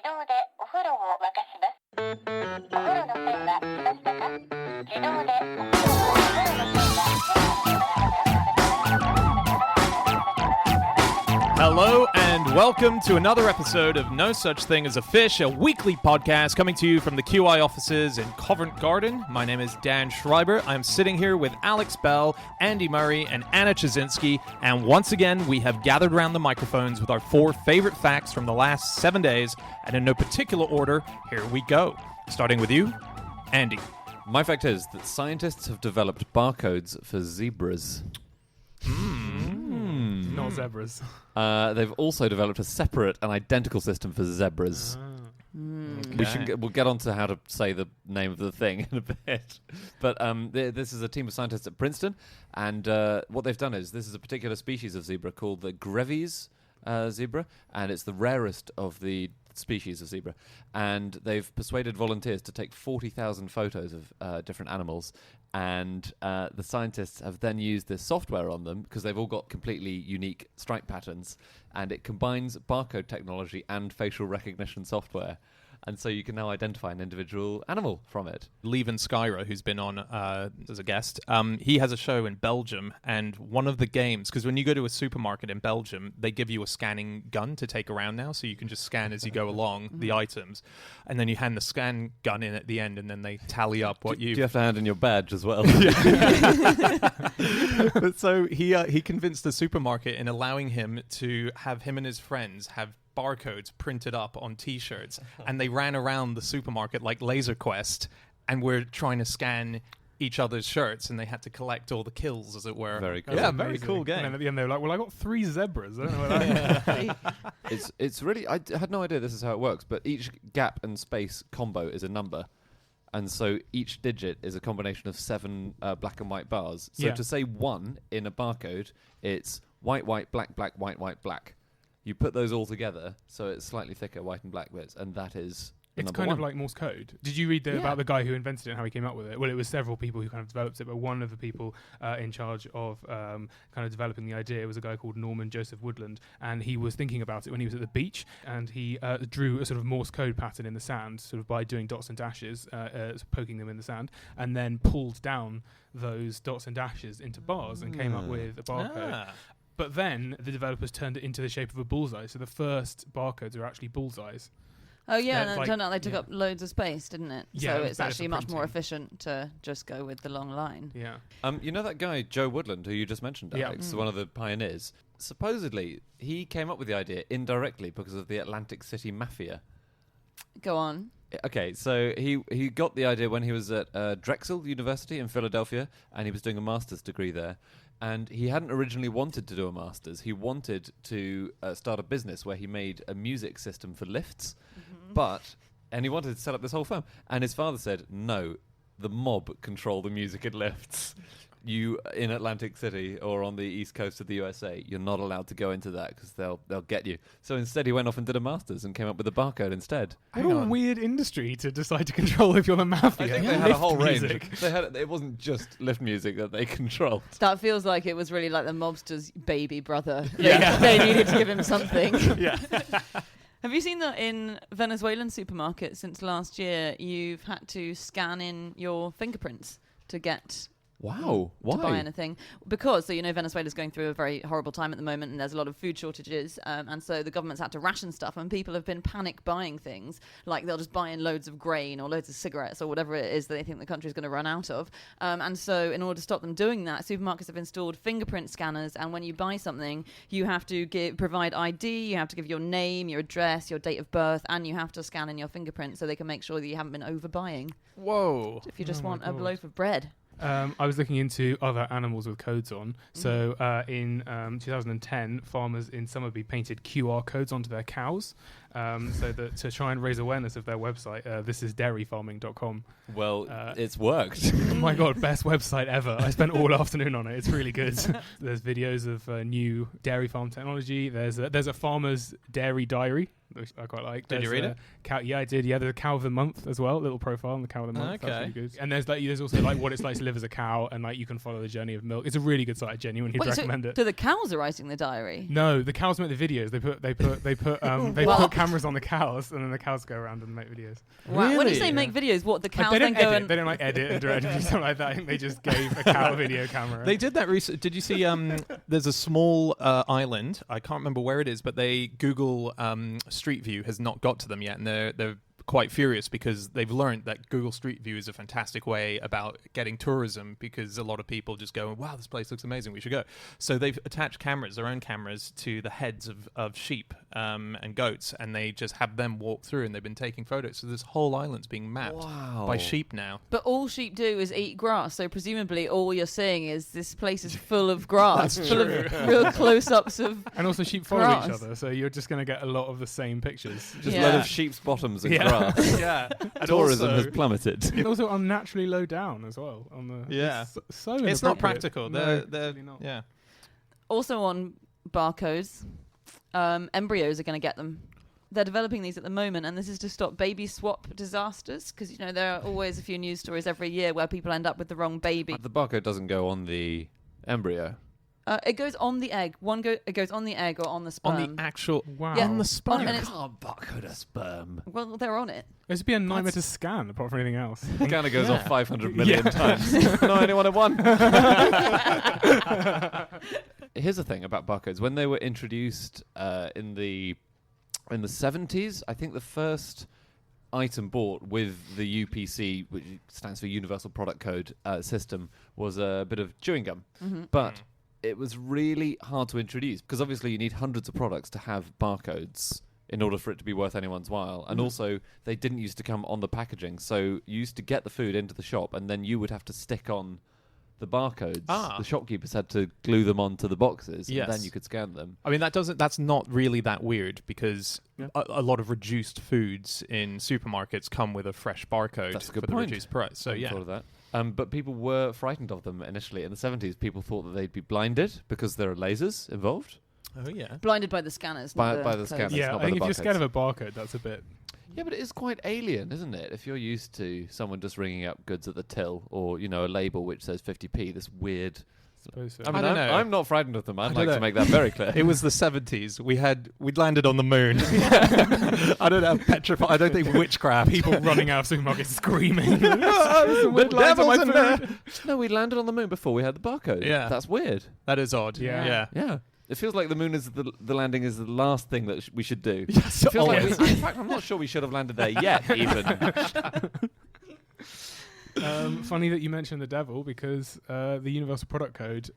動でお風呂を沸かします。お風呂の線は来ましたか？自動でお風呂の線は Hello and welcome to another episode of No Such Thing as a Fish, a weekly podcast coming to you from the QI offices in Covent Garden. My name is Dan Schreiber. I'm sitting here with Alex Bell, Andy Murray, and Anna Chazinski. And once again, we have gathered around the microphones with our 4 favorite facts from the last 7 days. And in no particular order, here we go. Starting with you, Andy. My fact is that scientists have developed barcodes for zebras. Not zebras. They've also developed a separate and identical system for zebras. We'll get on to how to say the name of the thing in a bit. But this is a team of scientists at Princeton, and what they've done is, this is a particular species of zebra called the Grevy's zebra, and it's the rarest of the species of zebra. And they've persuaded volunteers to take 40,000 photos of different animals, and the scientists have then used this software on them because they've all got completely unique stripe patterns, and it combines barcode technology and facial recognition software. And so you can now identify an individual animal from it. Leven Skyra, who's been on as a guest, he has a show in Belgium, and one of the games, because when you go to a supermarket in Belgium, they give you a scanning gun to take around now, so you can just scan as you go along the items, and then you hand the scan gun in at the end, and then they tally up what you... Do you have to hand in your badge as well? But so he convinced the supermarket in allowing him to have him and his friends have barcodes printed up on T-shirts, and they ran around the supermarket like Laser Quest and were trying to scan each other's shirts, and they had to collect all the kills, as it were. Very cool. Yeah, That's very amazing. cool game. And then at the end they were like, well, I got 3 zebras. I don't know what that is. It's really... I had no idea this is how it works, but each gap and space combo is a number. And so each digit is a combination of 7 black and white bars. So to say 1 in a barcode, it's white, white, black, black, white, white, black. You put those all together, so it's slightly thicker white and black bits, and that is the It's number kind 1. of like Morse code. Did you read about the guy who invented it and how he came up with it? Well, it was several people who kind of developed it, but one of the people in charge of kind of developing the idea was a guy called Norman Joseph Woodland, and he was thinking about it when he was at the beach, and he drew a sort of Morse code pattern in the sand, sort of by doing dots and dashes, poking them in the sand, and then pulled down those dots and dashes into bars and came up with a barcode. But then the developers turned it into the shape of a bullseye. So the first barcodes are actually bullseyes. Oh, yeah, and like, it turned out they took up loads of space, didn't it? Yeah, so it was it's better actually for much more printing. efficient to just go with the long line. Yeah. You know that guy, Joe Woodland, who you just mentioned, Alex, one of the pioneers? Supposedly, he came up with the idea indirectly because of the Atlantic City Mafia. Go on. Okay, so he got the idea when he was at Drexel University in Philadelphia, and he was doing a master's degree there. And he hadn't originally wanted to do a master's. He wanted to start a business where he made a music system for lifts, and he wanted to set up this whole firm. And his father said, no, the mob control the music in lifts. You, in Atlantic City or on the east coast of the USA, you're not allowed to go into that because they'll get you. So instead he went off and did a master's and came up with a barcode instead. What a weird industry to decide to control if you're the mafia. I think they had a whole Music. range. It wasn't just lift music that they controlled. That feels like it was really like the mobster's baby brother. They needed to give him something. Yeah. Have you seen that in Venezuelan supermarkets since last year? You've had to scan in your fingerprints to get... Wow, why? To buy anything, because Venezuela's going through a very horrible time at the moment, and there's a lot of food shortages, and so the government's had to ration stuff, and people have been panic buying things, like they'll just buy in loads of grain or loads of cigarettes or whatever it is that they think the country's going to run out of, and so in order to stop them doing that, supermarkets have installed fingerprint scanners, and when you buy something, you have to provide ID, you have to give your name, your address, your date of birth, and you have to scan in your fingerprint so they can make sure that you haven't been overbuying. Whoa. If you just want a loaf of bread. I was looking into other animals with codes on. So in 2010, farmers in Somerby painted QR codes onto their cows so that to try and raise awareness of their website. This is dairyfarming.com. Well, it's worked. Oh my God, best website ever. I spent all afternoon on it. It's really good. There's videos of new dairy farm technology. There's a farmer's dairy diary which I quite like. Did you read it? Yeah, I did. Yeah, there's a cow of the month as well. Little profile on the cow of the month. That's Okay. really good. And there's also like what it's like to live as a cow, and like you can follow the journey of milk. It's a really good site. I genuinely recommend it. So the cows are writing the diary? No, the cows make the videos. They put cameras on the cows, and then the cows go around and make videos. Wow. When you say Really? make videos, what the cows They then don't go edit. and They don't like edit and direct or something like that. I think they just gave a cow video camera. They did that recently. Did you see? There's a small island. I can't remember where it is, but Google Street View has not got to them yet, and they're quite furious because they've learned that Google Street View is a fantastic way about getting tourism, because a lot of people just go, wow, this place looks amazing, we should go. So they've attached their own cameras to the heads of sheep and goats, and they just have them walk through, and they've been taking photos. So this whole island's being mapped by sheep now. But all sheep do is eat grass, so presumably all you're seeing is this place is full of grass, full of real close-ups of And also sheep follow grass. each other, so you're just going to get a lot of the same pictures. Just a Yeah. load of sheep's bottoms and Yeah. grass. Yeah, and Tourism also- has plummeted. And also unnaturally low down as well. On the Yeah. it's so It's not inappropriate. practical. No, They're really not. yeah. Also on barcodes, embryos are going to get them. They're developing these at the moment, and this is to stop baby swap disasters, because there are always a few news stories every year where people end up with the wrong baby. The barcode doesn't go on the embryo. It goes on the egg. It goes on the egg or on the sperm. On the actual Wow. Yeah. on the sperm. and it's- can't barcode a sperm. Well, they're on it. This would be a nightmare to scan, apart from anything else. It kind of goes off Yeah. 500 million Yeah. times. No, I only wanted one. Here's the thing about barcodes. When they were introduced in the 70s, I think the first item bought with the UPC, which stands for Universal Product Code system, was a bit of chewing gum. But it was really hard to introduce, because obviously you need hundreds of products to have barcodes in order for it to be worth anyone's while. And also, they didn't used to come on the packaging. So you used to get the food into the shop, and then you would have to stick on the barcodes. Ah. The shopkeepers had to glue them onto the boxes, Yes. and then you could scan them. I mean, that's not really that weird, because Yeah. a lot of reduced foods in supermarkets come with a fresh barcode That's a good for the point. reduced price. So Hadn't yeah, thought of that. But people were frightened of them initially. In the 70s, people thought that they'd be blinded because there are lasers involved. oh yeah. Blinded by the scanners. By not the codes. scanners. Yeah, not I by think the if you're scared barcodes. of a barcode, that's a bit. Yeah, but it is quite alien, isn't it? If you're used to someone just ringing up goods at the till, or a label which says 50p, this weird. Suppose so. I mean, don't know. I'm not frightened of them. I'd I like don't to know. make that very clear. It was the 70s. We'd landed on the moon. I don't know, petrified. I don't think witchcraft. People running out of supermarkets screaming. The devil's in there. No, we landed on the moon before we had the barcode. Yeah. That's weird. That is odd. Yeah. Yeah. Yeah. It feels like the moon is the landing is the last thing that we should do. Yes, It feels like always. in fact, I'm not sure we should have landed there yet, even. Funny that you mentioned the devil, because the Universal Product Code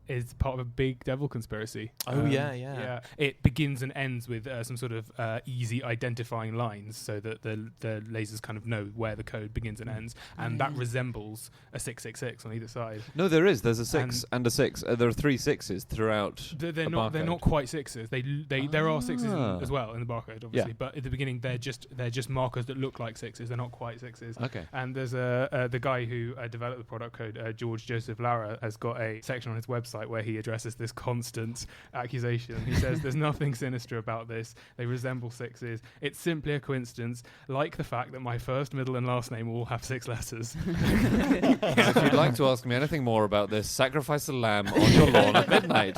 is part of a big devil conspiracy. Oh, yeah. It begins and ends with some sort of easy identifying lines, so that the lasers kind of know where the code begins and ends, and that resembles a 666 on either side. No, there is. There's a 6 and a 6. There are 3 6s throughout. They're a not. They're barcode. not quite 6s. There are 6s Ah. as well in the barcode, obviously. Yeah. But at the beginning, they're just markers that look like 6s. They're not quite 6s. Okay. And there's the guy who developed the product code, George Joseph Lara, has got a section on his website where he addresses this constant accusation. He says there's nothing sinister about this. They resemble 6s. It's simply a coincidence, like the fact that my first, middle, and last name all have 6 letters. If you'd like to ask me anything more about this, sacrifice a lamb on your lawn at midnight.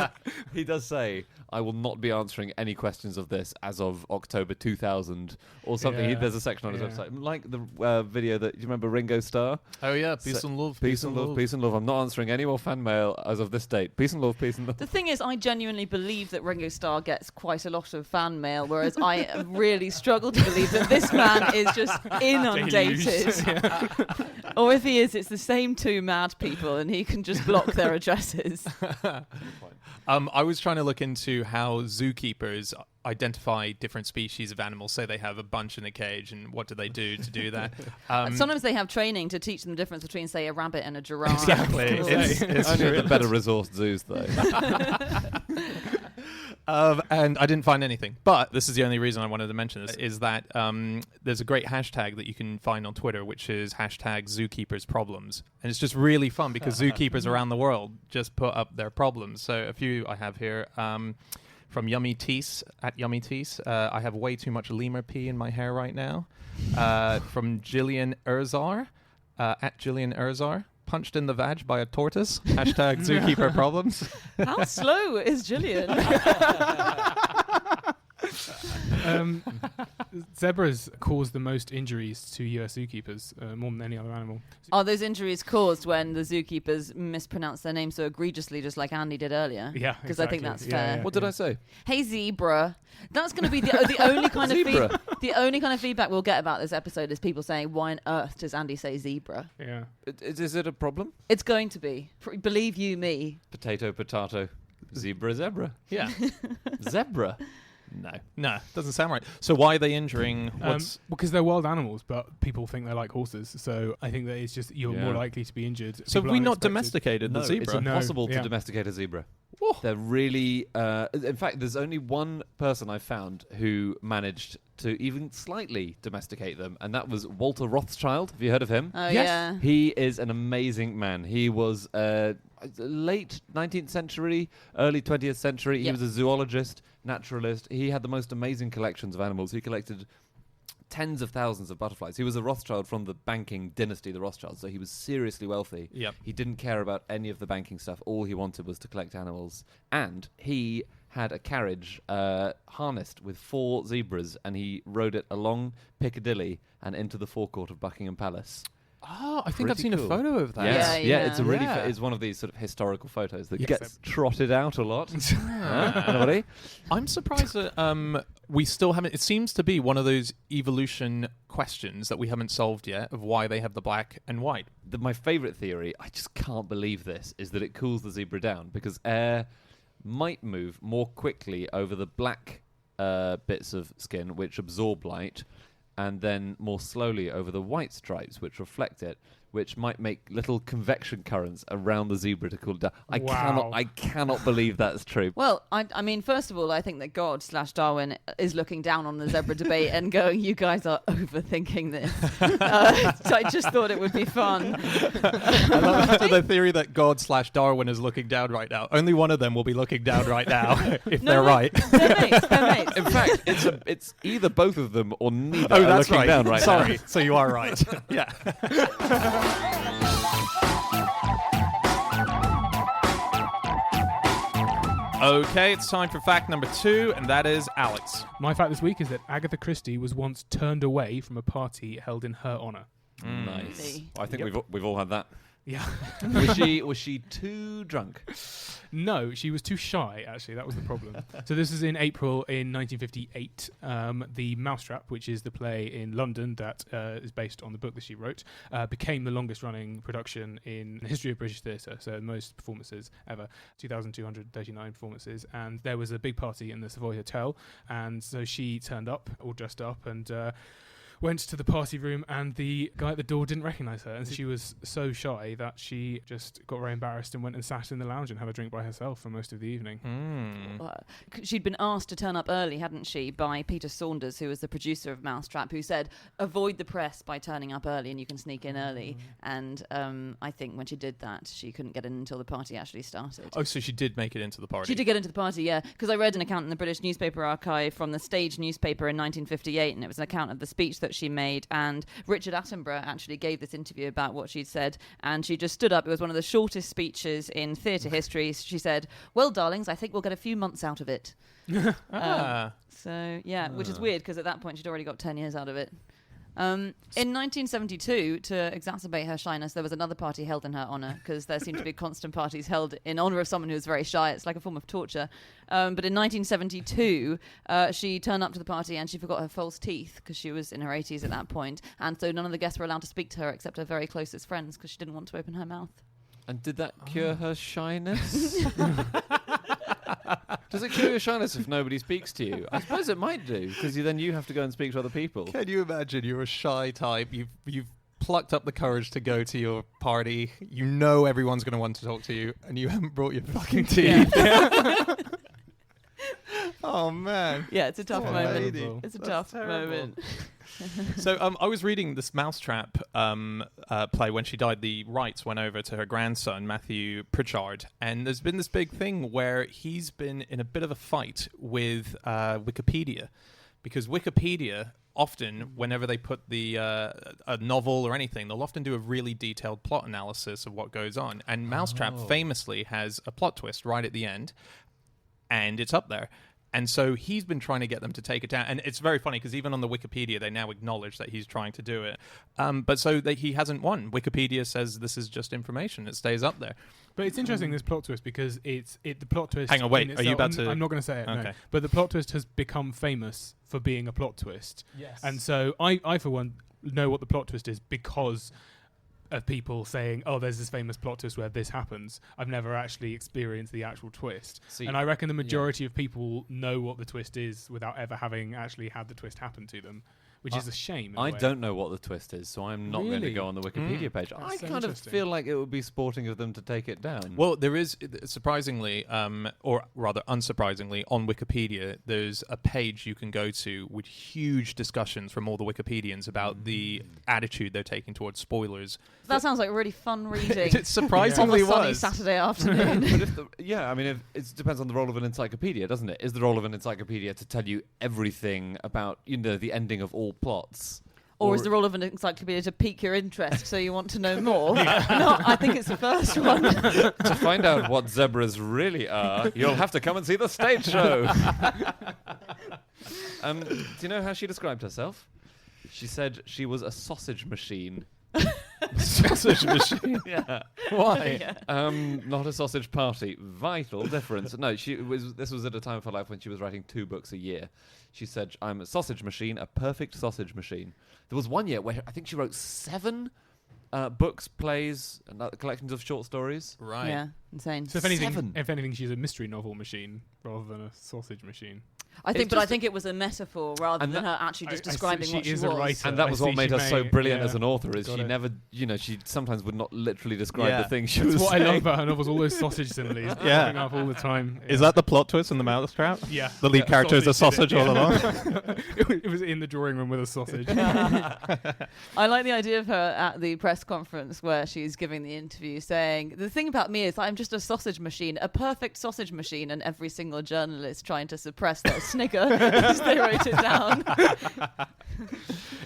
He does say, I will not be answering any questions of this as of October 2000 or something. Yeah. There's a section on his Yeah. website. Like the video that, do you remember Ringo Starr? Oh yeah, peace So- and love. Peace and love, peace and love. I'm not answering any more fan mail as of this date. Peace and love, peace and love. The thing is, I genuinely believe that Ringo Starr gets quite a lot of fan mail, whereas I really struggle to believe that this man is just inundated. Deluged. Or if he is, it's the same two mad people, and he can just block their addresses. I was trying to look into how zookeepers identify different species of animals. Say they have a bunch in a cage, and what do they do to do that? Sometimes they have training to teach them the difference between, say, a rabbit and a giraffe. Exactly. It's Only true. the better resourced zoos, though. And I didn't find anything. But this is the only reason I wanted to mention this, is that there's a great hashtag that you can find on Twitter, which is hashtag zookeepers problems. And it's just really fun because zookeepers around the world just put up their problems. So a few I have here. from Yummy Tease at Yummy Tease. I have way too much lemur pee in my hair right now. From Jillian Erzar at Jillian Erzar. Punched in the vag by a tortoise. Hashtag zookeeper problems. How slow is Gillian? Zebras cause the most injuries to US zookeepers, more than any other animal. Are those injuries caused when the zookeepers mispronounce their name so egregiously, just like Andy did earlier? Yeah, because I think that's fair. What did I say? Hey zebra. That's going to be the only kind of Zebra. the only kind of feedback we'll get about this episode is people saying, "Why on earth does Andy say zebra?" Yeah. Is it a problem? It's going to be. Believe you me. Potato, potato. Zebra, zebra. Yeah. Zebra. No, doesn't sound right. So why are they injuring? Because they're wild animals, but people think they're like horses. So I think that it's just you're more likely to be injured. So have People we aren't not expected. domesticated the No, zebra? it's impossible No, to domesticate a zebra. Oh. They're really... in fact, there's only one person I found who managed to even slightly domesticate them, and that was Walter Rothschild. Have you heard of him? Oh Yes. yeah. He is an amazing man. He was late 19th century, early 20th century. He Yep. was a zoologist, naturalist. He had the most amazing collections of animals. He collected tens of thousands of butterflies. He was a Rothschild from the banking dynasty, the Rothschilds, so he was seriously wealthy. Yep. He didn't care about any of the banking stuff. All he wanted was to collect animals. And he had a carriage harnessed with 4 zebras, and he rode it along Piccadilly and into the forecourt of Buckingham Palace. Oh, I think I've Pretty seen cool. a photo of that. Yeah, Yeah, it's a really Yeah. it's one of these sort of historical photos that Yes, gets trotted out a lot. Anybody? I'm surprised that we still haven't. It seems to be one of those evolution questions that we haven't solved yet of why they have the black and white. My favourite theory, I just can't believe this, is that it cools the zebra down because air might move more quickly over the black bits of skin which absorb light, and then more slowly over the white stripes which reflect it, which might make little convection currents around the zebra to cool it down. Wow. I cannot believe that's true. Well, I mean, first of all, I think that God/Darwin is looking down on the zebra debate and going, "You guys are overthinking this." So I just thought it would be fun. I love the theory that God/Darwin is looking down right now. Only one of them will be looking down right now if they're right. They're mates. They're mates. In fact, it's either both of them or neither Oh, are that's looking right. down right Sorry. now. So you are right. Yeah. Okay, it's time for fact number 2, and that is Alex. My fact this week is that Agatha Christie was once turned away from a party held in her honour. Nice. Really? I think we've all had that. Yeah. Was she too drunk? No, she was too shy, actually. That was the problem. So this is in April in 1958. The Mousetrap, which is the play in London that is based on the book that she wrote, became the longest-running production in the history of British theatre, so most performances ever, 2,239 performances. And there was a big party in the Savoy Hotel, and so she turned up, all dressed up, and went to the party room, and the guy at the door didn't recognise her, and she was so shy that she just got very embarrassed and went and sat in the lounge and had a drink by herself for most of the evening. She'd been asked to turn up early, hadn't she, by Peter Saunders, who was the producer of Mousetrap, who said, avoid the press by turning up early and you can sneak in early. And I think when she did that, she couldn't get in until the party actually started. Oh, so she did make it into the party. She did get into the party, yeah, because I read an account in the British Newspaper Archive from the Stage newspaper in 1958, and it was an account of the speech that she made, and Richard Attenborough actually gave this interview about what she'd said, and she just stood up. It was one of the shortest speeches in theatre history. She said, "Well, darlings, I think we'll get a few months out of it." So, yeah, which is weird, because at that point she'd already got 10 years out of it. In 1972, to exacerbate her shyness, there was another party held in her honour, because there seemed to be constant parties held in honour of someone who was very shy. It's like a form of torture. But in 1972, she turned up to the party and she forgot her false teeth, because she was in her 80s at that point. And so none of the guests were allowed to speak to her except her very closest friends, because she didn't want to open her mouth. And did that cure her shyness? Does it cure your shyness if nobody speaks to you? I suppose it might do, because then you have to go and speak to other people. Can you imagine? You're a shy type. You've plucked up the courage to go to your party. You know everyone's going to want to talk to you, and you haven't brought your fucking teeth. Oh man. Yeah, it's a tough Poor moment. lady. It's a That's tough terrible. moment. So I was reading this Mousetrap play when she died. The rights went over to her grandson, Matthew Pritchard, and there's been this big thing where he's been in a bit of a fight with Wikipedia, because Wikipedia often, whenever they put a novel or anything, they'll often do a really detailed plot analysis of what goes on. And Mousetrap famously has a plot twist right at the end, and it's up there. And so he's been trying to get them to take it down. And it's very funny because even on the Wikipedia, they now acknowledge that he's trying to do it. But so he hasn't won. Wikipedia says this is just information. It stays up there. But it's interesting, this plot twist, because the plot twist... Hang on, wait, in are you itself- about to... I'm not going to say it, no. Okay. But the plot twist has become famous for being a plot twist. Yes. And so I, for one, know what the plot twist is because of people saying, oh, there's this famous plot twist where this happens. I've never actually experienced the actual twist. See, and I reckon the majority of people know what the twist is without ever having actually had the twist happen to them, which is a shame. in a I way. don't know what the twist is, so I'm not going to Really? go on the Wikipedia page. That's I so kind of interesting. feel like it would be sporting of them to take it down. Well, there is, surprisingly, or rather unsurprisingly, on Wikipedia, there's a page you can go to with huge discussions from all the Wikipedians about the attitude they're taking towards spoilers. That sounds like really fun reading. It on surprisingly a sunny was. Saturday afternoon. But I mean, it depends on the role of an encyclopedia, doesn't it? Is the role of an encyclopedia to tell you everything about, the ending of all plots? Or is the role of an encyclopedia to pique your interest so you want to know more? No, I think it's the first one. To find out what zebras really are, you'll have to come and see the stage show. Do you know how she described herself? She said she was a sausage machine. Sausage machine. Yeah. Why? Yeah. Not a sausage party. Vital difference. No, this was at a time of her life when she was writing 2 books a year. She said, I'm a sausage machine, a perfect sausage machine. There was one year where I think she wrote 7 books, plays, and collections of short stories. Right. Yeah, insane. So if 7. anything, she's a mystery novel machine rather than a sausage machine. I think, It's but I just- think it was a metaphor rather And than her actually just I see describing she what she is was. a writer. And that I was see what made she her so may- brilliant yeah. as an author, is Got she it. never, she sometimes would not literally describe Yeah. the thing she That's was what I saying. love about her novels, all those sausage similes Yeah. popping up all the time. Is that the plot twist in the Mousetrap? Yeah. The lead character is a sausage did it, all along? It was in the drawing room with a sausage. I like the idea of her at the press conference where she's giving the interview saying, the thing about me is I'm just a sausage machine, a perfect sausage machine, and every single journalist trying to suppress their snigger as they wrote it down.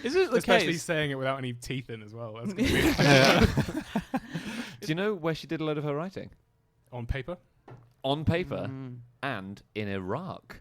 Is it the Especially case? saying it without any teeth in as well. That's gonna be Do you know where she did a load of her writing? on paper. On paper and in Iraq.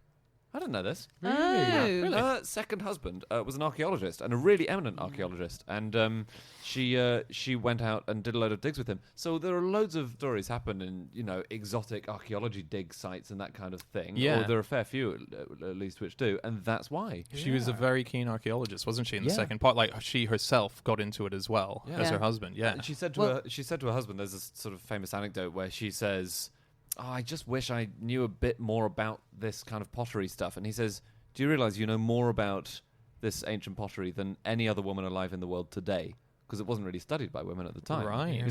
I didn't know this. Oh. Her second husband was an archaeologist, and a really eminent archaeologist, and she went out and did a load of digs with him. So there are loads of stories happen in exotic archaeology dig sites and that kind of thing. Yeah. Or there are a fair few at least which do, and that's why. She was a Yeah. very keen archaeologist, wasn't she? In the Yeah. second part, like she herself got into it as well Yeah. as Yeah. her husband. Yeah. And she said to Well- her husband, there's this sort of famous anecdote where she says, "Oh, I just wish I knew a bit more about this kind of pottery stuff." And he says, "Do you realize you know more about this ancient pottery than any other woman alive in the world today?" Because it wasn't really studied by women at the time. Right.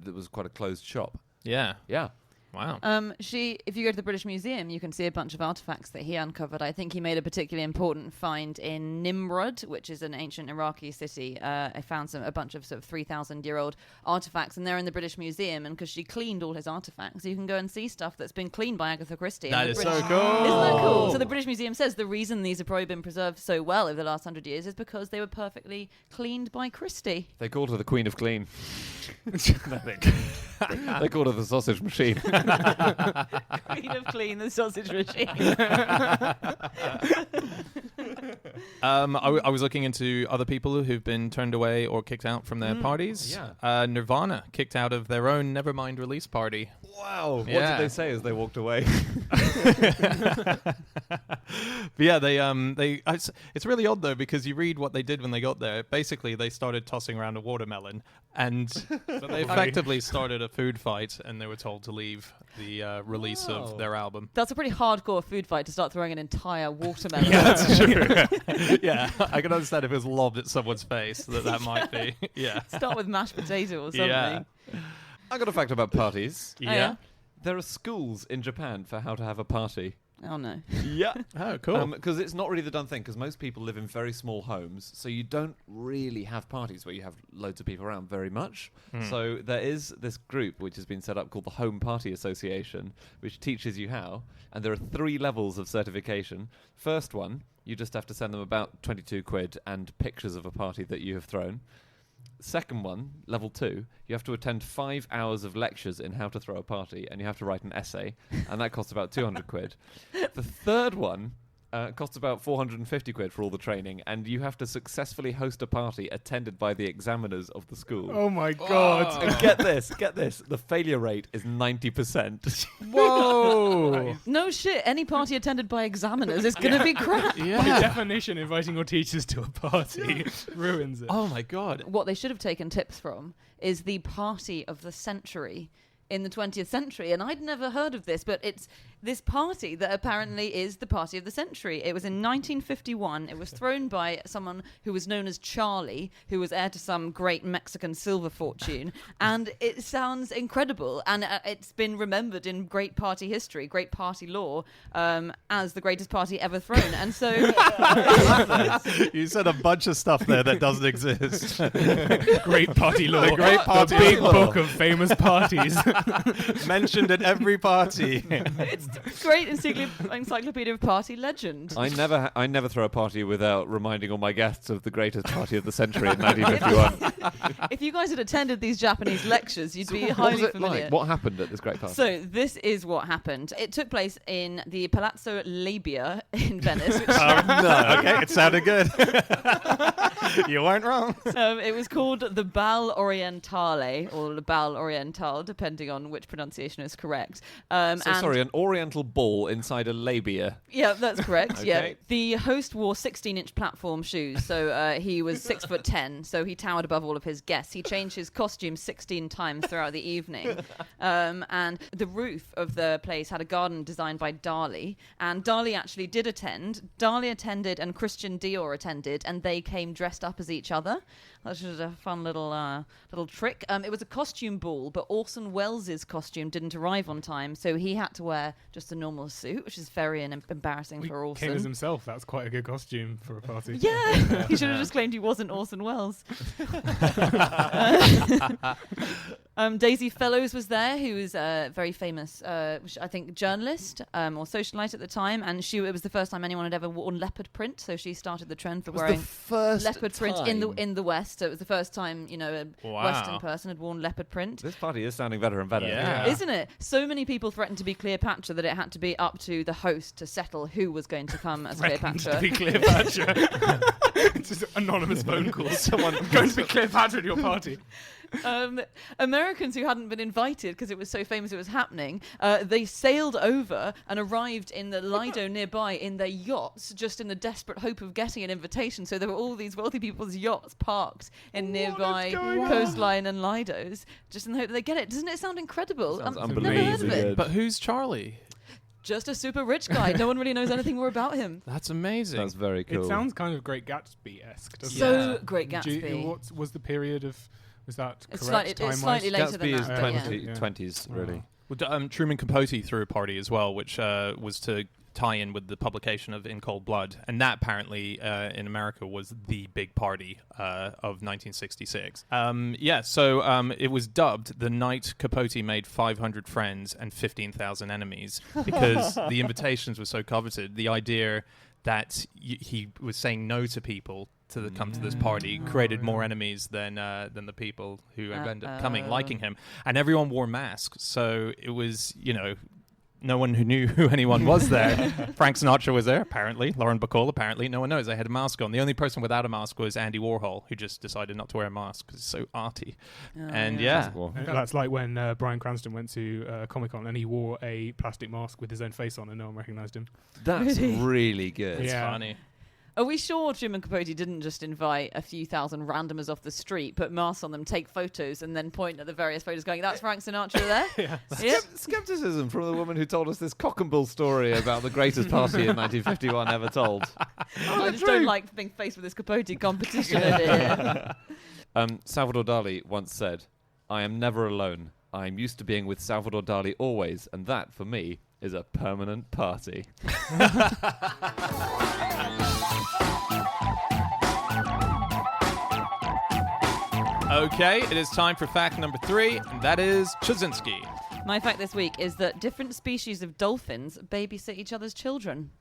It was quite a closed shop. Yeah. Yeah. Wow. If you go to the British Museum, you can see a bunch of artifacts that he uncovered. I think he made a particularly important find in Nimrud, which is an ancient Iraqi city. I found a bunch of sort of 3,000-year-old artifacts, and they're in the British Museum. And because she cleaned all his artifacts, you can go and see stuff that's been cleaned by Agatha Christie. That And is the so British- cool. Isn't that cool? So the British Museum says the reason these have probably been preserved so well over the last 100 years is because they were perfectly cleaned by Christie. They called her the Queen of Clean. They called her the sausage machine. Queen of Clean, the sausage machine. I was looking into other people who've been turned away or kicked out from their parties. yeah. Nirvana kicked out of their own Nevermind release party. Wow. What Yeah. did they say as they walked away? But yeah, it's really odd though, because you read what they did when they got there. Basically, they started tossing around a watermelon, and so they effectively started a food fight, and they were told to leave the release of their album. That's a pretty hardcore food fight to start throwing an entire watermelon. Yeah, that's true. Yeah, I can understand if it was lobbed at someone's face that might be. Yeah. Start with mashed potato or something. Yeah. I got a fact about parties. yeah? There are schools in Japan for how to have a party. Oh no. Yeah. Oh, cool. Because it's not really the done thing, because most people live in very small homes, so you don't really have parties where you have loads of people around very much. So there is this group which has been set up called the Home Party Association, which teaches you how, and there are 3 levels of certification. First one, you just have to send them about 22 quid and pictures of a party that you have thrown. Second one, level 2, you have to attend 5 hours of lectures in how to throw a party, and you have to write an essay, and that costs about 200 quid. The third one costs about 450 quid for all the training, and you have to successfully host a party attended by the examiners of the school. Oh my god. And get this, the failure rate is 90%. Whoa. No shit. Any party attended by examiners is going to be crap. By Yeah. definition, inviting your teachers to a party ruins it. Oh my god. What they should have taken tips from is the party of the century in the 20th century. And I'd never heard of this, but it's this party that apparently is the party of the century. It was in 1951. It was thrown by someone who was known as Charlie, who was heir to some great Mexican silver fortune. And it sounds incredible. And it's been remembered in great party history, great party lore, as the greatest party ever thrown. And so You said a bunch of stuff there that doesn't exist. Great party law. The great party the big law. book of famous parties. Mentioned at every party. it's great encyclopedia of party legend. I never throw a party without reminding all my guests of the greatest party of the century in 1951. If you guys had attended these Japanese lectures, you'd be What was highly it familiar. like? What happened at this great party? So this is what happened. It took place in the Palazzo Labia in Venice. Which, No, okay, it sounded good. You weren't wrong. it was called the Bal Orientale, or the Bal Oriental, depending on which pronunciation is correct. And Sorry, an oriental ball inside a labia. yeah, that's correct. Yeah, Okay. the host wore 16-inch platform shoes, so he was 6'10", so he towered above all of his guests. He changed his costume 16 times throughout the evening, and the roof of the place had a garden designed by Dali, and Dali actually did attend. Dali attended, and Christian Dior attended, and they came dressed up as each other. That was a fun little trick. It was a costume ball, but Orson Welles' costume didn't arrive on time, so he had to wear just a normal suit, which is very embarrassing for Orson. Came as himself. That's quite a good costume for a party. Yeah, he should have just claimed he wasn't Orson Welles. Daisy Fellows was there, who was a very famous, I think, journalist or socialite at the time, and it was the first time anyone had ever worn leopard print, so she started the trend for wearing leopard print in the West. So it was the first time, a Wow. Western person had worn leopard print. This party is sounding better and better. Yeah. Isn't it? So many people threatened to be Cleopatra that it had to be up to the host to settle who was going to come as Threatened Cleopatra. to be Cleopatra. It's just anonymous phone calls. Someone going to be Cleopatra at your party. Americans who hadn't been invited because it was so famous it was happening, they sailed over and arrived in the Lido nearby in their yachts, just in the desperate hope of getting an invitation. So there were all these wealthy people's yachts parked in nearby coastline and Lidos, just in the hope that they get it. Doesn't it sound incredible? Sounds I've never heard of unbelievably it. good. But who's Charlie? Just a super rich guy. No one really knows anything more about him. That's amazing. That's very cool. It sounds kind of Great Gatsby-esque, doesn't it? So Great Do Gatsby. What was the period of... Was that It's correct slightly time-wise? later than Gatsby is that. But yeah. 20s, really. Well, Truman Capote threw a party as well, which was to tie in with the publication of In Cold Blood, and that apparently in America was the big party of 1966. So it was dubbed the night Capote made 500 friends and 15,000 enemies because the invitations were so coveted. The idea that he was saying no to people to come to this party created more enemies than the people who ended up coming, liking him, and everyone wore masks. So it was, no one who knew who anyone was there. Frank Sinatra was there, apparently. Lauren Bacall, apparently. No one knows. They had a mask on. The only person without a mask was Andy Warhol, who just decided not to wear a mask because it's so arty. And yeah. That's like when Bryan Cranston went to Comic-Con and he wore a plastic mask with his own face on and no one recognised him. That's really good. It's Yeah. funny. Are we sure Truman Capote didn't just invite a few thousand randomers off the street, put masks on them, take photos, and then point at the various photos going, that's Frank Sinatra there? Yep. Skepticism from the woman who told us this cock and bull story about the greatest party in 1951 ever told. I just don't like being faced with this Capote competition over here. Salvador Dali once said, "I am never alone. I am used to being with Salvador Dali always, and that, for me, is a permanent party. Okay, it is time for fact number 3, and that is Chazinski. My fact this week is that different species of dolphins babysit each other's children.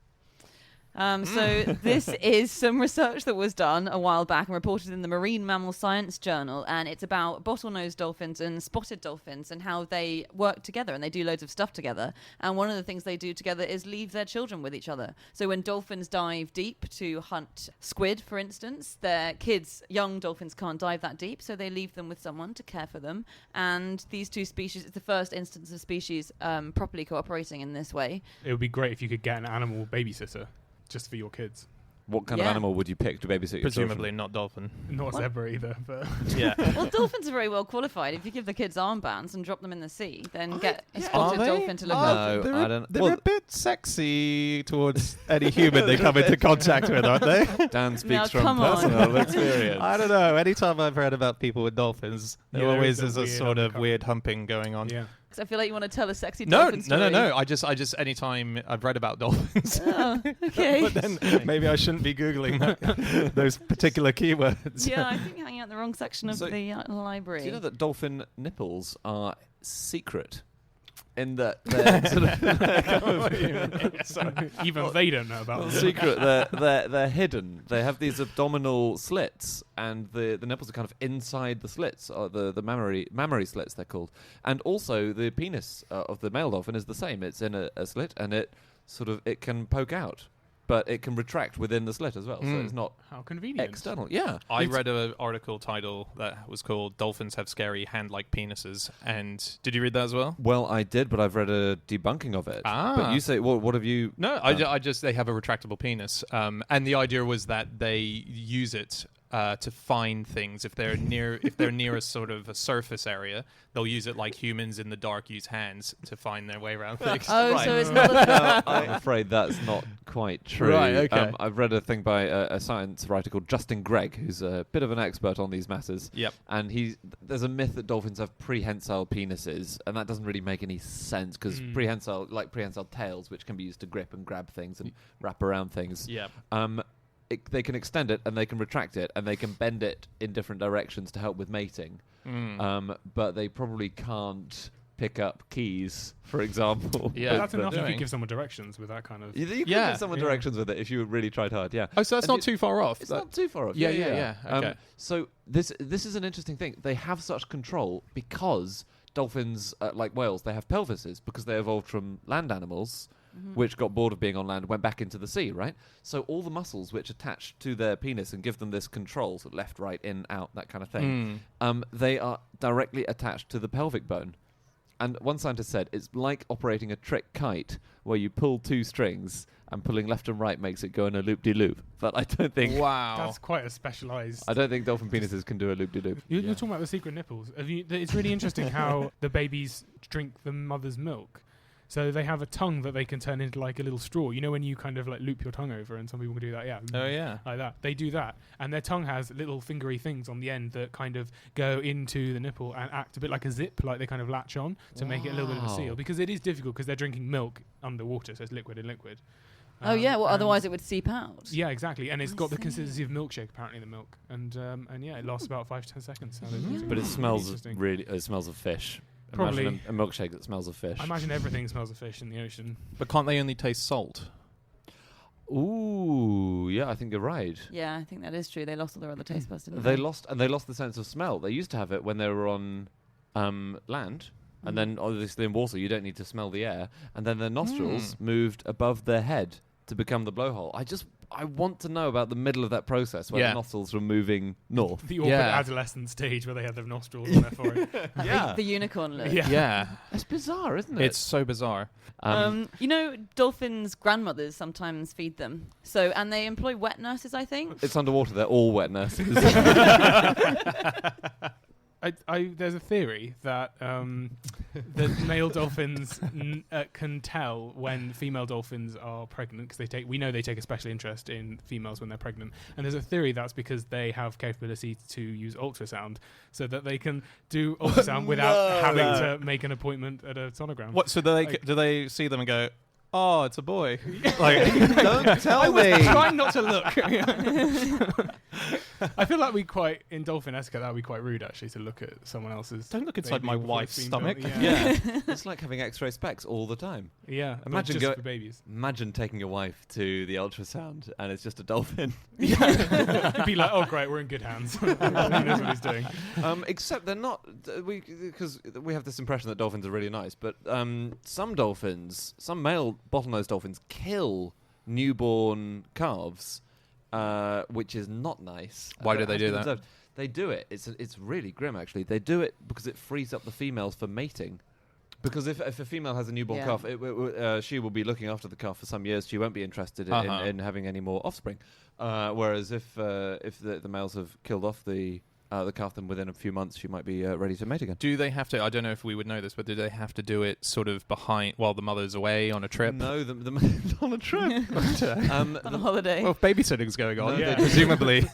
So this is some research that was done a while back and reported in the Marine Mammal Science Journal, and it's about bottlenose dolphins and spotted dolphins and how they work together and they do loads of stuff together. And one of the things they do together is leave their children with each other. So when dolphins dive deep to hunt squid, for instance, their kids, young dolphins, can't dive that deep, so they leave them with someone to care for them. And these two species, it's the first instance of species properly cooperating in this way. It would be great if you could get an animal babysitter just for your kids. What kind of animal would you pick to babysit your Presumably children? not dolphin. Not a zebra either, but Yeah. Well, dolphins are very well qualified. If you give the kids armbands and drop them in the sea, then get a spotted Are they? dolphin to look No, after. I don't. They're Well, a bit sexy towards any human they come into contact with, aren't they? Dan Now, speaks from come on. personal experience. I don't know. Anytime I've read about people with dolphins, there Yeah, there always is is a a weird sort of undercurrent. weird humping going on. yeah. Because I feel like you want to tell a sexy No, dolphin story. no. I just anytime I've read about dolphins, Oh, okay. but then maybe I shouldn't be googling those particular keywords. Yeah, I think you're hanging out in the wrong section of So, the library. Do you know that dolphin nipples are secret? In that they're sort of Even they don't know about it. secret. They're hidden. They have these abdominal slits, and the nipples are kind of inside the slits, or the mammary slits they're called. And also the penis of the male dolphin is the same. It's in a slit, and it can poke out, but it can retract within the slit as well. So it's not How convenient. external. Yeah. I read an article title that was called "Dolphins Have Scary Hand-Like Penises," and did you read that as well? Well, I did, but I've read a debunking of it. Ah. But you say, what have you? No, I just they have a retractable penis, and the idea was that they use it to find things if they're near a sort of a surface area. They'll use it like humans in the dark use hands to find their way around things. Oh, Right. so it's not a I'm afraid that's not quite true. Right, okay. I've read a thing by a science writer called Justin Gregg, who's a bit of an expert on these matters. Yep. And there's a myth that dolphins have prehensile penises, and that doesn't really make any sense because prehensile tails, which can be used to grip and grab things and wrap around things. Yep. They can extend it and they can retract it and they can bend it in different directions to help with mating. But they probably can't pick up keys, for example. Yeah. But that's But enough. You doing- could give someone directions with that kind of. You could Yeah. give someone Yeah. directions with it if you really tried hard, yeah. Oh, so that's And not too far off. It's not too far off. Yeah. Okay. So this is an interesting thing. They have such control because dolphins, like whales, they have pelvises because they evolved from land animals, which got bored of being on land, went back into the sea, right? So all the muscles which attach to their penis and give them this control, so left, right, in, out, that kind of thing, they are directly attached to the pelvic bone. And one scientist said it's like operating a trick kite where you pull two strings and pulling left and right makes it go in a loop-de-loop. But I don't think Wow. That's quite a specialized. I don't think dolphin penises can do a loop-de-loop. You're talking about the secret nipples. It's really interesting how the babies drink the mother's milk. So they have a tongue that they can turn into like a little straw. You know when you kind of like loop your tongue over, and some people can do that. Yeah. Oh, yeah. Like that. They do that, and their tongue has little fingery things on the end that kind of go into the nipple and act a bit like a zip, like they kind of latch on to make it a little bit of a seal. Wow. Because it is difficult because they're drinking milk underwater, so it's liquid in liquid. Oh yeah, well and- otherwise it would seep out. Yeah, exactly, and it's I got the see. consistency of milkshake apparently. The milk, and yeah, it lasts about 5 to 10 seconds. But it smells Interesting. it smells of fish. Probably. Imagine a milkshake that smells of fish. I imagine everything smells of fish in the ocean. But can't they only taste salt? Ooh, yeah, I think you're right. Yeah, I think that is true. They lost all their other taste buds, didn't They they? lost the sense of smell. They used to have it when they were on land, and then obviously in water you don't need to smell the air. And then their nostrils moved above their head to become the blowhole. I want to know about the middle of that process where Yeah. the nostrils were moving north. The awkward Yeah. adolescent stage where they have their nostrils on their forehead. Yeah, The unicorn look. Yeah. Yeah. that's bizarre, isn't it? It's so bizarre. You know, dolphins' grandmothers sometimes feed them. So, and they employ wet nurses, I think. It's underwater. They're all wet nurses. There's a theory that that male dolphins can tell when female dolphins are pregnant because we know they take a special interest in females when they're pregnant, and there's a theory that's because they have capability to use ultrasound, so that they can do ultrasound without having to make an appointment at a sonogram. What? So do they see them and go, "Oh, it's a boy"? Like, Don't tell me. I'm trying not to look. I feel like in dolphin etiquette, that would be quite rude actually to look at someone else's. Don't look inside my wife's stomach. Yeah, it's like having X-ray specs all the time. Yeah. Imagine just for babies. Imagine taking your wife to the ultrasound and it's just a dolphin. You'd be like, oh great, we're in good hands. He knows what he's doing. Except they're not. Because we have this impression that dolphins are really nice, but some male bottlenose dolphins kill newborn calves. Which is not nice. Why do they do that? Observed. They do it. It's really grim, actually. They do it because it frees up the females for mating. Because if a female has a newborn calf, she will be looking after the calf for some years. She won't be interested in having any more offspring. Whereas if the males have killed off the calf, then within a few months she might be ready to mate again. Do they have to? I don't know if we would know this, but do they have to do it sort of while the mother's away on a trip? No, the mother's on a trip. On a holiday. Well, if babysitting's going on, No, presumably.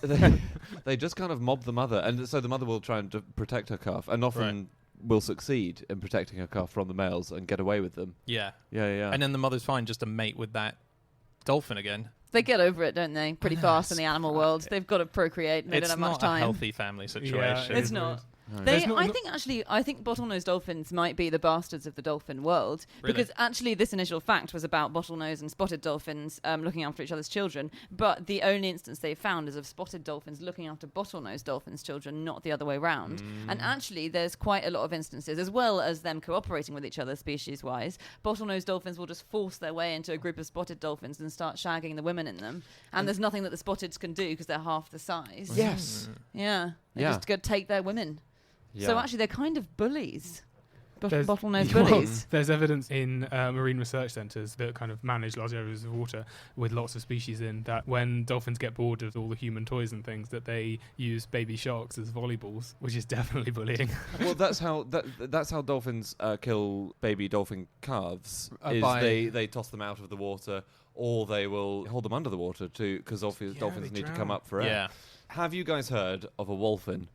They just kind of mob the mother, and so the mother will try and protect her calf, and often will succeed in protecting her calf from the males and get away with them. Yeah. Yeah. And then the mother's fine just to mate with that dolphin again. They get over it, don't they? Pretty fast in the animal world. They've got to procreate, and they don't have much time. It's not a healthy family situation. Yeah, It's not. No. I think bottlenose dolphins might be the bastards of the dolphin world, Really? because actually this initial fact was about bottlenose and spotted dolphins looking after each other's children, but the only instance they've found is of spotted dolphins looking after bottlenose dolphins' children, not the other way round. And actually there's quite a lot of instances, as well as them cooperating with each other species-wise. Bottlenose dolphins will just force their way into a group of spotted dolphins and start shagging the women in them, and there's nothing that the spotteds can do because they're half the size. Yes. Yeah. They Yeah. just go take their women. Yeah. So actually, they're kind of bullies. There's- Bottlenose Well, bullies. there's evidence in marine research centres that kind of manage large areas of water with lots of species in, that when dolphins get bored of all the human toys and things, that they use baby sharks as volleyballs, which is definitely bullying. Well, that's how dolphins kill baby dolphin calves. By- They toss them out of the water, or they will hold them under the water too, because dolphins they need to drown. come up for air. Yeah. Have you guys heard of a wolphin?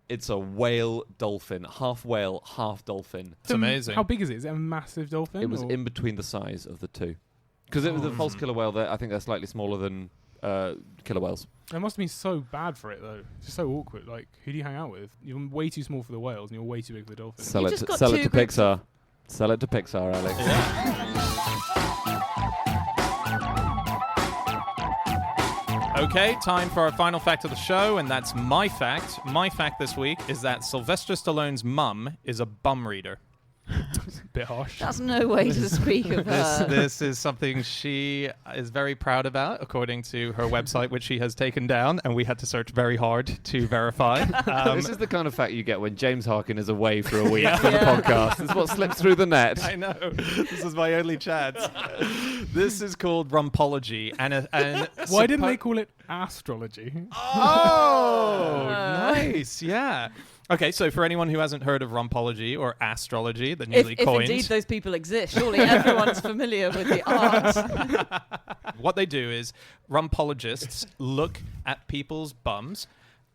It's a whale dolphin, half whale, half dolphin. It's amazing. How big is it? Is it a massive dolphin? It was or- in between the size of the two. Because it was the false killer whale. I think they're slightly smaller than killer whales. It must have been so bad for it, though. It's just so awkward. Like, who do you hang out with? You're way too small for the whales, and you're way too big for the dolphins. Sell You it just got to two groups Pixar. Sell it to Pixar, Alex. Okay, time for our final fact of the show, and that's my fact. My fact this week is that Sylvester Stallone's mum is a bum reader. Bit harsh. That's no way to speak of her. This is something she is very proud about, according to her website, which she has taken down, and we had to search very hard to verify. This is the kind of fact you get when James Harkin is away for a week from the podcast. It's what slips through the net. I know. This is my only chance. This is called rumpology. And Why didn't they call it astrology? Oh, nice. Yeah. Okay, so for anyone who hasn't heard of rumpology or astrology, the newly If coined, indeed those people exist, surely everyone's familiar with the art. what they do is rumpologists look at people's bums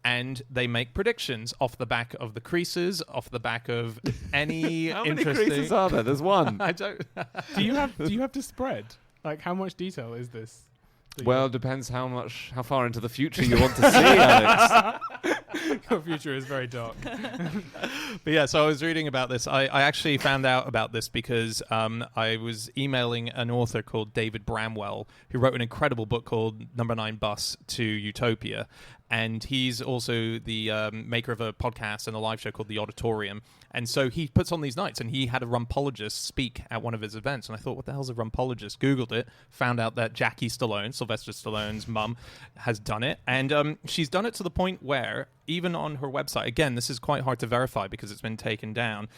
and they make predictions off the back of the creases, off the back of any How many interesting. creases are there? There's one. I don't. Do you have to spread? Like, how much detail is this? Well, depends how far into the future you want to see, Alex. Your future is very dark. But yeah, so I was reading about this. I actually found out about this because I was emailing an author called David Bramwell, who wrote an incredible book called Number 9 Bus to Utopia. And he's also the maker of a podcast and a live show called The Auditorium. And so he puts on these nights, and he had a rumpologist speak at one of his events. And I thought, what the hell's a rumpologist? Googled it, found out that Jackie Stallone, Sylvester Stallone's mum, has done it. And she's done it to the point where, even on her website, again, this is quite hard to verify because it's been taken down,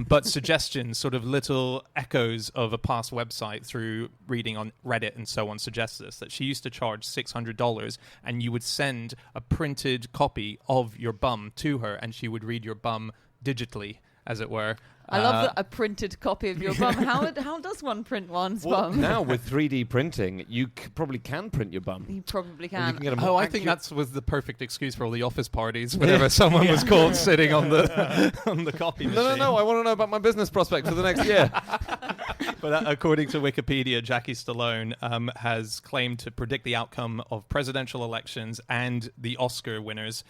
but suggestions, sort of little echoes of a past website through reading on Reddit and so on, suggest this, that she used to charge $600 and you would send a printed copy of your bum to her, and she would read your bum digitally, as it were. I love a printed copy of your bum. How does one print one's bum? Now with 3D printing, you probably can print your bum. You probably And can. you can get a more I think accurate- that was the perfect excuse for all the office parties whenever someone was caught sitting on the on the copy machine. No, I want to know about my business prospect for the next year. But according to Wikipedia, Jackie Stallone has claimed to predict the outcome of presidential elections and the Oscar winners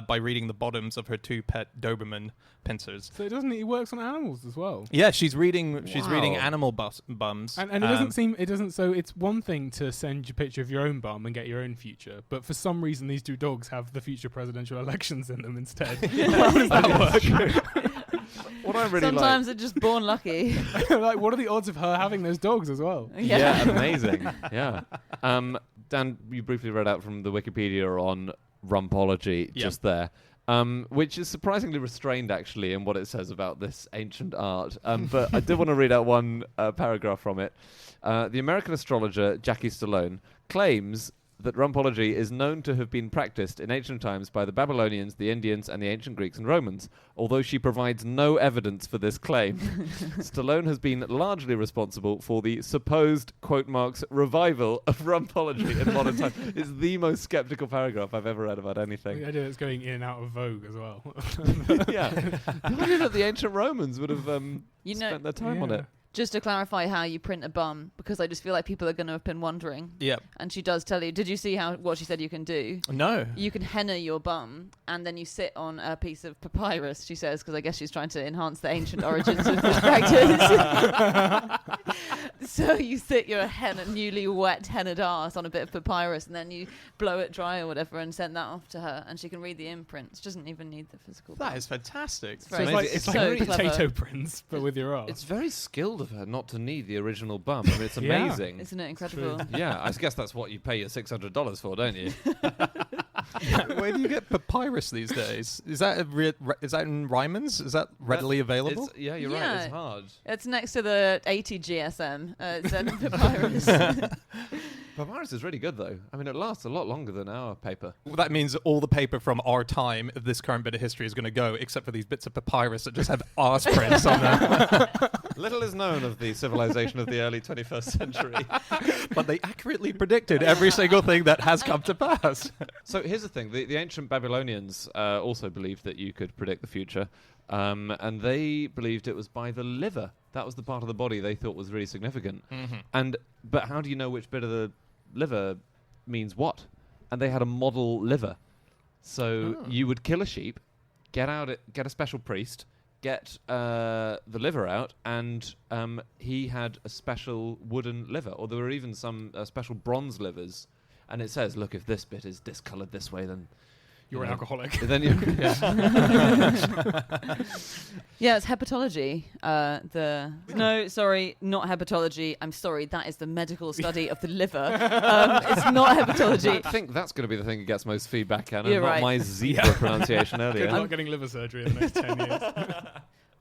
by reading the bottoms of her two pet Doberman pincers. So he works on animals as well. Yeah, she's reading Wow. animal bums. And it doesn't so it's one thing to send you a picture of your own bum and get your own future, but for some reason these two dogs have the future presidential elections in them instead. How does that work? What I really Sometimes they're just born lucky. Like, what are the odds of her having those dogs as well? Yeah, amazing. Yeah. Dan, you briefly read out from the Wikipedia on rumpology just there, which is surprisingly restrained, actually, in what it says about this ancient art. But I did want to read out one paragraph from it. The American astrologer Jackie Stallone claims that rumpology is known to have been practiced in ancient times by the Babylonians, the Indians, and the ancient Greeks and Romans, although she provides no evidence for this claim. Stallone has been largely responsible for the supposed, quote marks, revival of rumpology in modern times. It's the most skeptical paragraph I've ever read about anything. The idea that it's going in and out of vogue as well. Yeah. The idea that the ancient Romans would have spent their time on it. Just to clarify how you print a bum, because I just feel like people are going to have been wondering. Yep. And she does tell you. Did you see what she said you can do? No. You can henna your bum, and then you sit on a piece of papyrus, she says, because I guess she's trying to enhance the ancient origins of this practice. So you sit your newly wet hennaed arse on a bit of papyrus, and then you blow it dry or whatever and send that off to her, and she can read the imprints. She doesn't even need the physical That bum. is fantastic. very So it's like so potato clever. prints, but with your arse. It's very skilled of her not to need the original bum. I mean, it's Yeah. amazing. Isn't it incredible? Yeah, I guess that's what you pay your $600 for, don't you? Where do you get papyrus these days? Is that is that in Ryman's? Is that readily available? You're right. Yeah. It's hard. It's next to the 80 GSM. It's a papyrus. Papyrus is really good, though. I mean, it lasts a lot longer than our paper. Well, that means all the paper from our time of this current bit of history is going to go, except for these bits of papyrus that just have arse prints on them. Little is known of the civilization of the early 21st century. But they accurately predicted every single thing that has come to pass. So here's the thing. The ancient Babylonians also believed that you could predict the future. And they believed it was by the liver. That was the part of the body they thought was really significant. Mm-hmm. But how do you know which bit of the liver means what? And they had a model liver. So you would kill a sheep, get a special priest, get the liver out, and he had a special wooden liver, or there were even some special bronze livers. And it says, look, if this bit is discoloured this way, then You're an alcoholic. then you Yeah, it's hepatology. No, sorry, not hepatology. I'm sorry, that is the medical study of the liver. It's not hepatology. I think that's going to be the thing that gets most feedback, Anna, You're not right. my zebra pronunciation Good earlier. luck getting liver surgery in the next 10 years.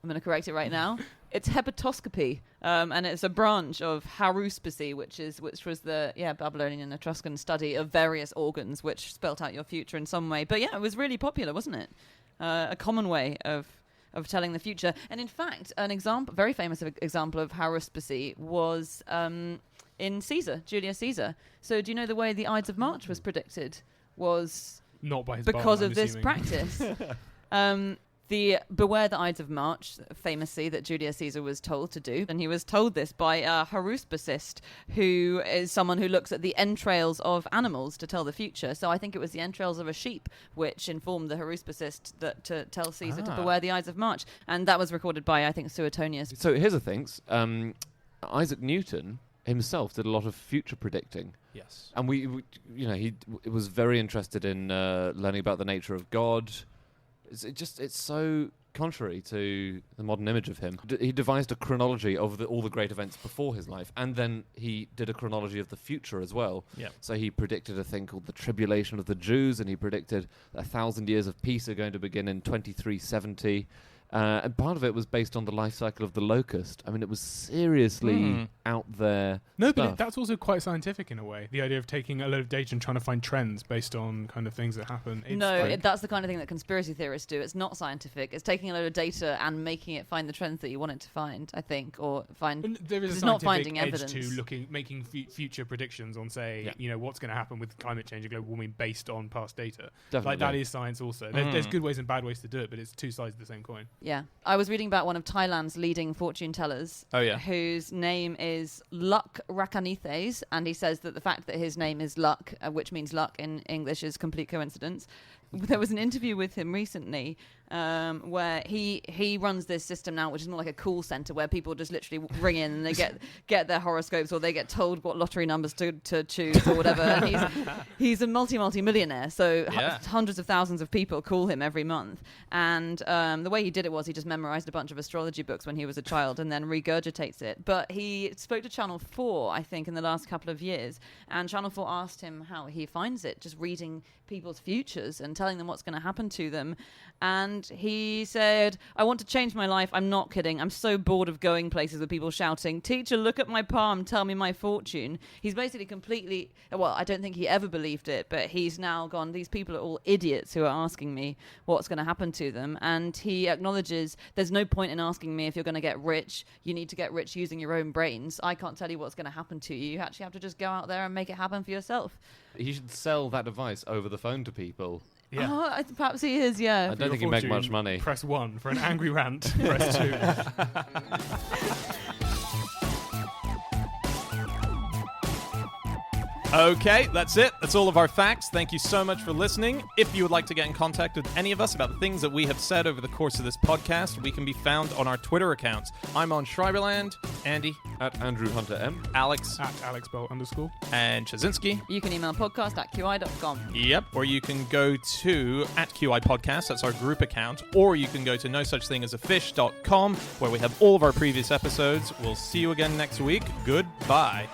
I'm going to correct it right now. It's hepatoscopy, and it's a branch of haruspicy, which was the Babylonian and Etruscan study of various organs, which spelt out your future in some way. But yeah, it was really popular, wasn't it? A common way of telling the future. And in fact, very famous example of haruspicy was in Julius Caesar. So do you know the way the Ides of March was predicted was Not by his because bum, of I'm this assuming. practice? The Beware the Ides of March, famously, that Julius Caesar was told to do. And he was told this by a haruspicist, who is someone who looks at the entrails of animals to tell the future. So I think it was the entrails of a sheep which informed the haruspicist that to tell Caesar to beware the Ides of March. And that was recorded by, I think, Suetonius. So here's the things. Isaac Newton himself did a lot of future predicting. Yes. And he was very interested in learning about the nature of God. It's so contrary to the modern image of him. He devised a chronology of all the great events before his life, and then he did a chronology of the future as well. Yep. So he predicted a thing called the tribulation of the Jews, and he predicted 1,000 years of peace are going to begin in 2370. And part of it was based on the life cycle of the locust. I mean, it was seriously out there. No, stuff. but that's also quite scientific in a way. The idea of taking a load of data and trying to find trends based on kind of things that happen. That's the kind of thing that conspiracy theorists do. It's not scientific. It's taking a load of data and making it find the trends that you want it to find, I think, or find. And there is a it's not scientific finding edge evidence. to making future predictions on, say, what's going to happen with climate change and global warming based on past data. Definitely. Like, that is science also. There's good ways and bad ways to do it, but it's two sides of the same coin. Yeah. I was reading about one of Thailand's leading fortune tellers. Oh, yeah. Whose name is Luck Rakanithes, and he says that the fact that his name is Luck, which means luck in English, is complete coincidence. There was an interview with him recently where he runs this system now, which is more like a call center where people just literally ring in and they get their horoscopes, or they get told what lottery numbers to choose or whatever. And he's a multi-millionaire, so hundreds of thousands of people call him every month. And the way he did it was he just memorized a bunch of astrology books when he was a child and then regurgitates it. But he spoke to Channel 4, I think, in the last couple of years, and Channel 4 asked him how he finds it, just reading people's futures and telling them what's going to happen to them. And he said, I want to change my life. I'm not kidding. I'm so bored of going places with people shouting, teacher, look at my palm, tell me my fortune. He's basically completely, well, I don't think he ever believed it, but he's now gone, these people are all idiots who are asking me what's going to happen to them. And he acknowledges there's no point in asking me if you're going to get rich. You need to get rich using your own brains. I can't tell you what's going to happen to you. You actually have to just go out there and make it happen for yourself. He should sell that advice over the phone to people. Yeah. Oh, perhaps he is, yeah. I don't think he'd make much money. Press 1 for an angry rant. Press 2. Okay, that's it. That's all of our facts. Thank you so much for listening. If you would like to get in contact with any of us about the things that we have said over the course of this podcast, we can be found on our Twitter accounts. I'm on Schreiberland, Andy, At Andrew Hunter M. Alex, At AlexBell_. and Chazinski. You can email podcast@qi.com. Yep, or you can go to @QI Podcast, that's our group account, or you can go to nosuchthingasafish.com, where we have all of our previous episodes. We'll see you again next week. Goodbye.